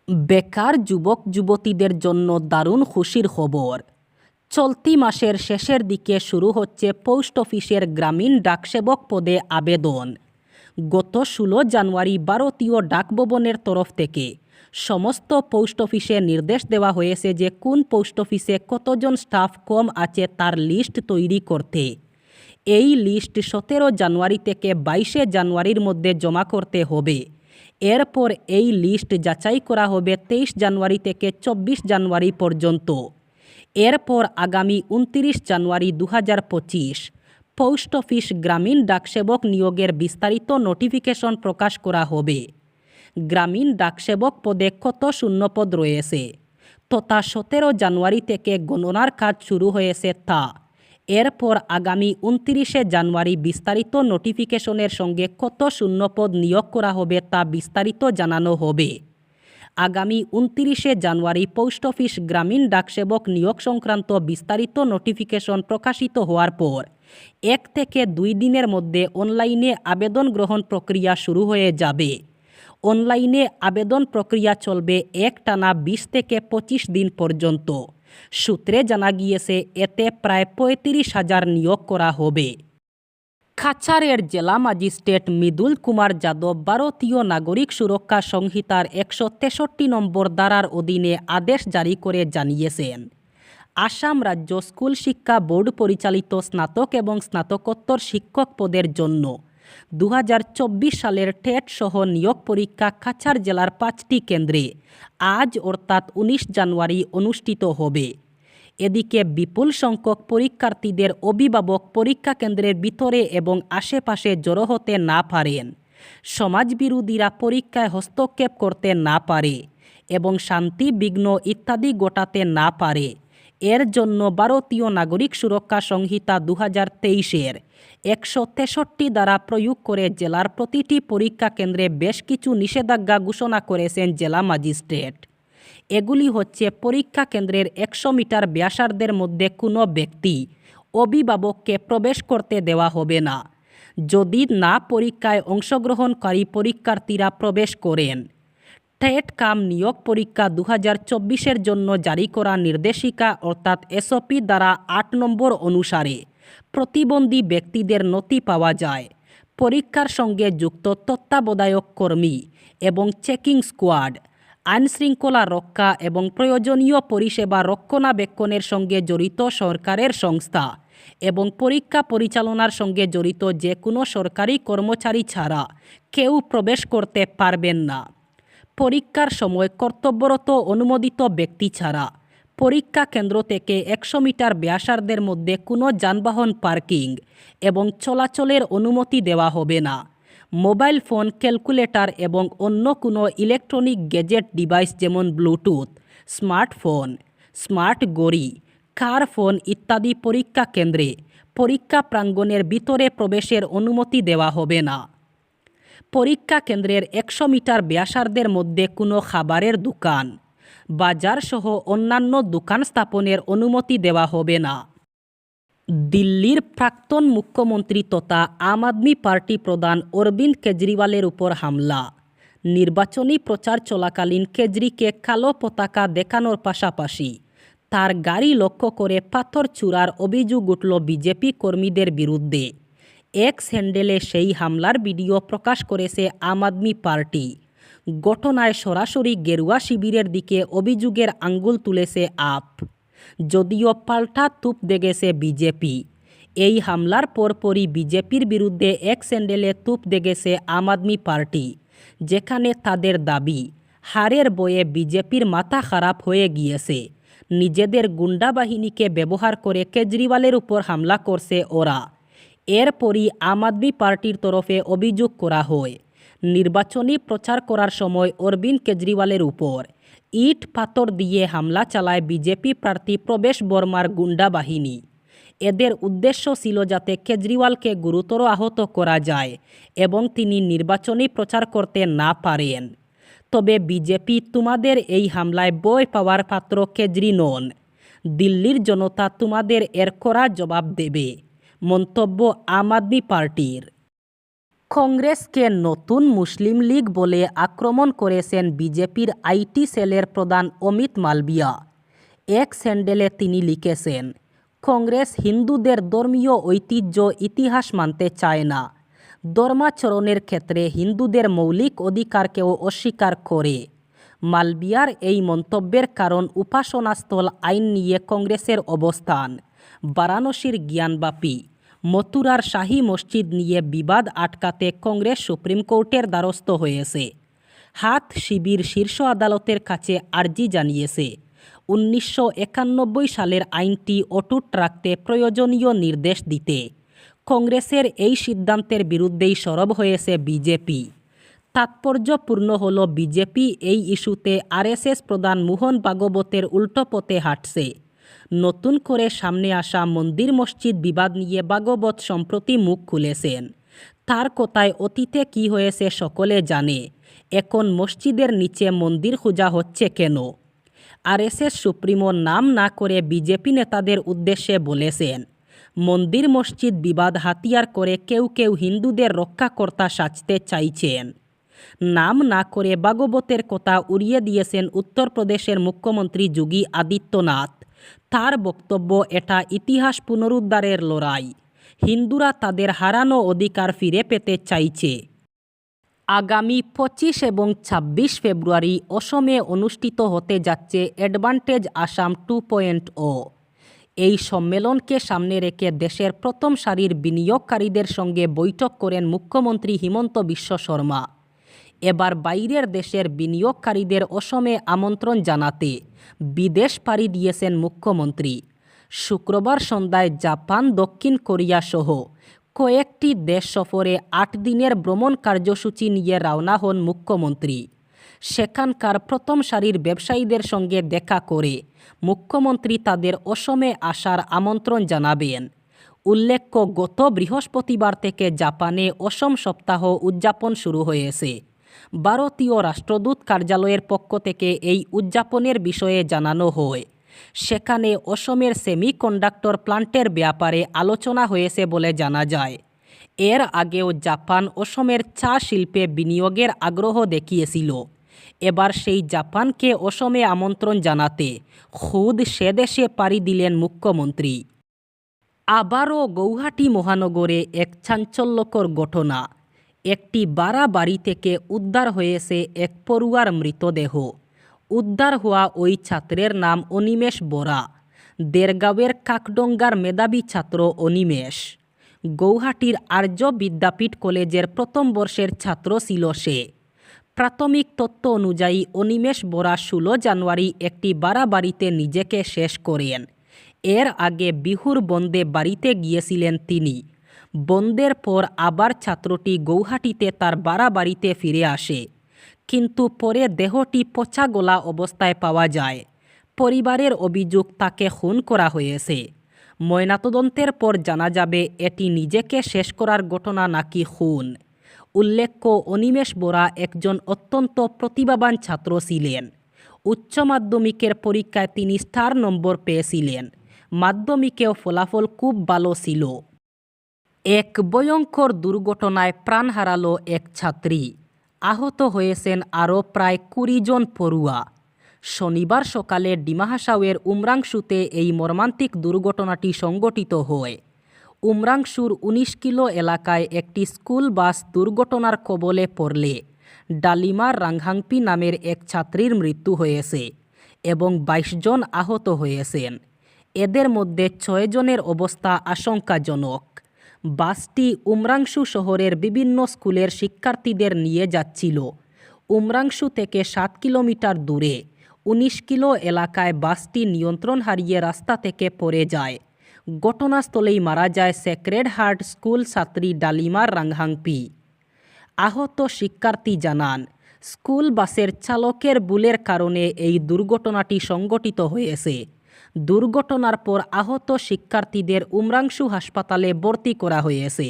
বেকার যুবক যুবতীদের জন্য দারুণ খুশির খবর। চলতি মাসের শেষের দিকে শুরু হচ্ছে পোস্ট অফিসের গ্রামীণ ডাকসেবক পদে আবেদন। গত 16 জানুয়ারি ভারতীয় ডাক ভবনের তরফ থেকে সমস্ত পোস্ট অফিসে নির্দেশ দেওয়া হয়েছে যে কোন পোস্ট অফিসে কতজন স্টাফ কম আছে তার লিস্ট তৈরি করতে। এই লিস্ট 17 জানুয়ারি থেকে 22 জানুয়ারির মধ্যে জমা করতে হবে। এরপর এই লিস্ট যাচাই করা হবে 23 জানুয়ারি থেকে 24 জানুয়ারি পর্যন্ত। এরপর আগামী 29 জানুয়ারি 2025 পোস্ট অফিস গ্রামীণ ডাকসেবক নিয়োগের বিস্তারিত নোটিফিকেশন প্রকাশ করা হবে। গ্রামীণ ডাকসেবক পদে কত শূন্যপদ রয়েছে তথা 17 জানুয়ারি থেকে গণনার কাজ শুরু হয়েছে তা। এরপর আগামী 29 জানুয়ারি বিস্তারিত নোটিফিকেশনের সঙ্গে কত শূন্যপদ নিয়োগ করা হবে তা বিস্তারিত জানানো হবে। আগামী 29 জানুয়ারি পোস্ট অফিস গ্রামীণ ডাকসেবক নিয়োগ সংক্রান্ত বিস্তারিত নোটিফিকেশন প্রকাশিত হওয়ার পর 1 থেকে 2 দিনের মধ্যে অনলাইনে আবেদন গ্রহণ প্রক্রিয়া শুরু হয়ে যাবে। অনলাইনে আবেদন প্রক্রিয়া চলবে একটানা 20 থেকে 25 দিন পর্যন্ত। সূত্রে জানা গিয়েছে এতে প্রায় 35,000 নিয়োগ করা হবে। কাছাড়ের জেলা ম্যাজিস্ট্রেট মৃদুল কুমার যাদব ভারতীয় নাগরিক সুরক্ষা সংহিতার 163 নম্বর ধারার অধীনে আদেশ জারি করে জানিয়েছেন, আসাম রাজ্য স্কুল শিক্ষা বোর্ড পরিচালিত স্নাতক এবং স্নাতকোত্তর শিক্ষক পদের জন্য 2024 সালের টেট সহ নিয়োগ পরীক্ষা কাছাড় জেলার 5টি কেন্দ্রে আজ অর্থাৎ 19 জানুয়ারি অনুষ্ঠিত হবে। এদিকে বিপুল সংখ্যক পরীক্ষার্থীদের অভিভাবক পরীক্ষা কেন্দ্রের ভিতরে এবং আশেপাশে জড়ো হতে না পারেন, সমাজবিরোধীরা পরীক্ষায় হস্তক্ষেপ করতে না পারে এবং শান্তি বিঘ্ন ইত্যাদি ঘটাতে না পারে, এর জন্য ভারতীয় নাগরিক সুরক্ষা সংহিতা 2023-এর 163 দ্বারা প্রয়োগ করে জেলার প্রতিটি পরীক্ষা কেন্দ্রে বেশ কিছু নিষেধাজ্ঞা ঘোষণা করেছেন জেলা ম্যাজিস্ট্রেট। এগুলি হচ্ছে, পরীক্ষা কেন্দ্রের 100 মিটার ব্যাসার্ধের মধ্যে কোনো ব্যক্তি অভিভাবককে প্রবেশ করতে দেওয়া হবে না যদি না পরীক্ষায় অংশগ্রহণকারী পরীক্ষার্থীরা প্রবেশ করেন। টেট কাম নিয়োগ পরীক্ষা 2024-এর জন্য জারি করা নির্দেশিকা অর্থাৎ এসওপি দ্বারা 8 নম্বর অনুসারে প্রতিবন্ধী ব্যক্তিদের নথি পাওয়া যায়। পরীক্ষার সঙ্গে যুক্ত তত্ত্বাবধায়ক কর্মী এবং চেকিং স্কোয়াড, আইনশৃঙ্খলা রক্ষা এবং প্রয়োজনীয় পরিষেবা রক্ষণাবেক্ষণের সঙ্গে জড়িত সরকারের সংস্থা এবং পরীক্ষা পরিচালনার সঙ্গে জড়িত যে কোনো সরকারি কর্মচারী ছাড়া কেউ প্রবেশ করতে পারবেন না। পরীক্ষার সময় কর্তব্যরত অনুমোদিত ব্যক্তি ছাড়া পরীক্ষা কেন্দ্র থেকে 100 মিটার ব্যাসার্ধের মধ্যে কোনো যানবাহন পার্কিং এবং চলাচলের অনুমতি দেওয়া হবে না। মোবাইল ফোন, ক্যালকুলেটর এবং অন্য কোনো ইলেকট্রনিক গ্যাজেট ডিভাইস যেমন ব্লুটুথ, স্মার্টফোন, স্মার্ট ঘড়ি, কার ফোন ইত্যাদি পরীক্ষা কেন্দ্রে পরীক্ষা প্রাঙ্গণের ভিতরে প্রবেশের অনুমতি দেওয়া হবে না। পরীক্ষা কেন্দ্রের 100 মিটার ব্যাসার্ধের মধ্যে কোনো খাবারের দোকান, বাজার সহ অন্যান্য দোকান স্থাপনের অনুমতি দেওয়া হবে না। দিল্লির প্রাক্তন মুখ্যমন্ত্রী তথা আম আদমি পার্টি প্রধান অরবিন্দ কেজরিওয়ালের উপর হামলা। নির্বাচনী প্রচার চলাকালীন কেজরিকে কালো পতাকা দেখানোর পাশাপাশি তার গাড়ি লক্ষ্য করে পাথর ছোড়ার অভিযোগ উঠল বিজেপি কর্মীদের বিরুদ্ধে। এক্স হ্যান্ডেলে সেই হামলার ভিডিও প্রকাশ করেছে আম আদমি পার্টি। ঘটনায় সরাসরি গেরুয়া শিবিরের দিকে অভিযোগের আঙ্গুল তুলেছে আপ, যদিও পাল্টা তুপ দেগেছে বিজেপি। এই হামলার পরপরই বিজেপির বিরুদ্ধে এক্স হ্যান্ডেলে তুপ দেগেছে আম আদমি পার্টি, যেখানে তাদের দাবি হারের বয়ে বিজেপির মাথা খারাপ হয়ে গিয়েছে। নিজেদের গুন্ডা বাহিনীকে ব্যবহার করে কেজরিওয়ালের উপর হামলা করছে ওরা। এরপরই আম আদমি পার্টির তরফে অভিযোগ করা হয়, নির্বাচনী প্রচার করার সময় অরবিন্দ কেজরিওয়ালের উপর ইট পাথর দিয়ে হামলা চালায় বিজেপি প্রার্থী প্রবেশ বর্মার গুন্ডা বাহিনী। এদের উদ্দেশ্য ছিল যাতে কেজরিওয়ালকে গুরুতর আহত করা যায় এবং তিনি নির্বাচনী প্রচার করতে না পারেন। তবে বিজেপি তোমাদের এই হামলায় বয় পাওয়ার পাত্র কেজরি নন, দিল্লির জনতা তোমাদের এর কড়া জবাব দেবে, মন্তব্য আম আদমি পার্টির। কংগ্রেসকে নতুন মুসলিম লীগ বলে আক্রমণ করেছেন বিজেপির আইটি সেলের প্রধান অমিত মালবিয়া। এক স্যান্ডেলে তিনি লিখেছেন, কংগ্রেস হিন্দুদের ধর্মীয় ঐতিহ্য ইতিহাস মানতে চায় না, ধর্মাচরণের ক্ষেত্রে হিন্দুদের মৌলিক অধিকারকেও অস্বীকার করে। মালবিয়ার এই মন্তব্যের কারণ উপাসনাস্থল আইন নিয়ে কংগ্রেসের অবস্থান, বারাণসীর জ্ঞানবাপী, মথুরার শাহী মসজিদ নিয়ে বিবাদ আটকাতে কংগ্রেস সুপ্রিম কোর্টের দ্বারস্থ হয়েছে। হাত শিবির শীর্ষ আদালতের কাছে আর্জি জানিয়েছে 1991 সালের আইনটি অটুট রাখতে প্রয়োজনীয় নির্দেশ দিতে। কংগ্রেসের এই সিদ্ধান্তের বিরুদ্ধেই সরব হয়েছে বিজেপি। তাৎপর্যপূর্ণ হল বিজেপি এই ইস্যুতে আরএসএস প্রধান মোহন ভাগবতের উল্টো পথে হাঁটছে। নতুন করে সামনে আসা মন্দির মসজিদ বিবাদ নিয়ে ভাগবত সম্প্রতি মুখ খুলেছেন। তার কথায় অতীতে কি হয়েছে সকলে জানে, এখন মসজিদের নিচে মন্দির খোঁজা হচ্ছে কেন? আরএসএস সুপ্রিমো নাম না করে বিজেপি নেতাদের উদ্দেশ্যে বলেছেন, মন্দির মসজিদ বিবাদ হাতিয়ার করে কেউ কেউ হিন্দুদের রক্ষাকর্তা সাজতে চাইছেন। নাম না করে ভাগবতের কথা উড়িয়ে দিয়েছেন উত্তরপ্রদেশের মুখ্যমন্ত্রী যোগী আদিত্যনাথ। তার বক্তব্য, এটা ইতিহাস পুনরুদ্ধারের লড়াই, হিন্দুরা তাদের হারানো অধিকার ফিরে পেতে চাইছে। আগামী 25 এবং 26 ফেব্রুয়ারি অসমে অনুষ্ঠিত হতে যাচ্ছে অ্যাডভান্টেজ আসাম 2.0। এই সম্মেলনকে সামনে রেখে দেশের প্রথম সারির বিনিয়োগকারীদের সঙ্গে বৈঠক করেন মুখ্যমন্ত্রী হিমন্ত বিশ্ব শর্মা। এবার বাইরের দেশের বিনিয়োগকারীদের অসমে আমন্ত্রণ জানাতে বিদেশ পাড়ি দিয়েছেন মুখ্যমন্ত্রী। শুক্রবার সন্ধ্যায় জাপান, দক্ষিণ কোরিয়া সহ কয়েকটি দেশ সফরে 8 দিনের ভ্রমণ কার্যসূচি নিয়ে রওনা হন মুখ্যমন্ত্রী। সেখানকার প্রথম সারির ব্যবসায়ীদের সঙ্গে দেখা করে মুখ্যমন্ত্রী তাদের অসমে আসার আমন্ত্রণ জানাবেন। উল্লেখ্য, গত বৃহস্পতিবার থেকে জাপানে অসম সপ্তাহ উদযাপন শুরু হয়েছে। ভারতীয় রাষ্ট্রদূত কার্যালয়ের পক্ষ থেকে এই উদযাপনের বিষয়ে জানানো হয়। সেখানে অসমের সেমিকন্ডাক্টর প্লান্টের ব্যাপারে আলোচনা হয়েছে বলে জানা যায়। এর আগেও জাপান অসমের চা শিল্পে বিনিয়োগের আগ্রহ দেখিয়েছিল। এবার সেই জাপানকে অসমে আমন্ত্রণ জানাতে খুদ সে দেশে পাড়ি দিলেন মুখ্যমন্ত্রী। আবারও গৌহাটি মহানগরে এক চাঞ্চল্যকর ঘটনা। একটি ভাড়া বাড়ি থেকে উদ্ধার হয়েছে এক পড়ুয়ার মৃতদেহ। উদ্ধার হওয়া ওই ছাত্রের নাম অনিমেষ বরা। দেরগাঁওয়ের কাকডঙ্গার মেধাবী ছাত্র অনিমেষ। গৌহাটির আর্য বিদ্যাপীঠ কলেজের প্রথম বর্ষের ছাত্র ছিল সে। প্রাথমিক তথ্য অনুযায়ী অনিমেষ বরা 16 জানুয়ারি একটি ভাড়া বাড়িতে নিজেকে শেষ করেন। এর আগে বিহুর বন্দে বাড়িতে গিয়েছিলেন তিনি। বন্দের পর আবার ছাত্রটি গৌহাটিতে তার ভাড়া বাড়িতে ফিরে আসে, কিন্তু পরে দেহটি পচা গলা অবস্থায় পাওয়া যায়। পরিবারের অভিযোগ তাকে খুন করা হয়েছে। ময়নাতদন্তের পর জানা যাবে এটি নিজেকে শেষ করার ঘটনা নাকি খুন। উল্লেখ্য, অনিমেষ বরা একজন অত্যন্ত প্রতিভাবান ছাত্র ছিলেন। উচ্চ মাধ্যমিকের পরীক্ষায় তিনি স্টার নম্বর পেয়েছিলেন। মাধ্যমিকেও ফলাফল খুব ভালো ছিল। এক ভয়ঙ্কর দুর্ঘটনায় প্রাণ হারালো এক ছাত্রী। আহত হয়েছেন আরও প্রায় 20 জন পড়ুয়া। শনিবার সকালে ডিমা হাসাওয়ের উমরাংশুতে এই মর্মান্তিক দুর্ঘটনাটি সংঘটিত হয়। উমরাংশুর 19 কিলো এলাকায় একটি স্কুল বাস দুর্ঘটনার কবলে পড়লে ডালিমার রাংহাংপি নামের এক ছাত্রীর মৃত্যু হয়েছে এবং 22 জন আহত হয়েছেন। এদের মধ্যে 6 জনের অবস্থা আশঙ্কাজনক। বাসটি উমরাংশু শহরের বিভিন্ন স্কুলের শিক্ষার্থীদের নিয়ে যাচ্ছিল। উমরাংশু থেকে 7 কিলোমিটার দূরে 19 কিলো এলাকায় বাসটি নিয়ন্ত্রণ হারিয়ে রাস্তা থেকে পড়ে যায়। ঘটনাস্থলেই মারা যায় সেক্রেড হার্ট স্কুল ছাত্রী ডালিমার রাংহাংপি। আহত শিক্ষার্থী জানান, স্কুল বাসের চালকের ভুলের কারণে এই দুর্ঘটনাটি সংঘটিত হয়েছে। দুর্ঘটনার পর আহত শিক্ষার্থীদের উমরাংশু হাসপাতালে ভর্তি করা হয়েছে।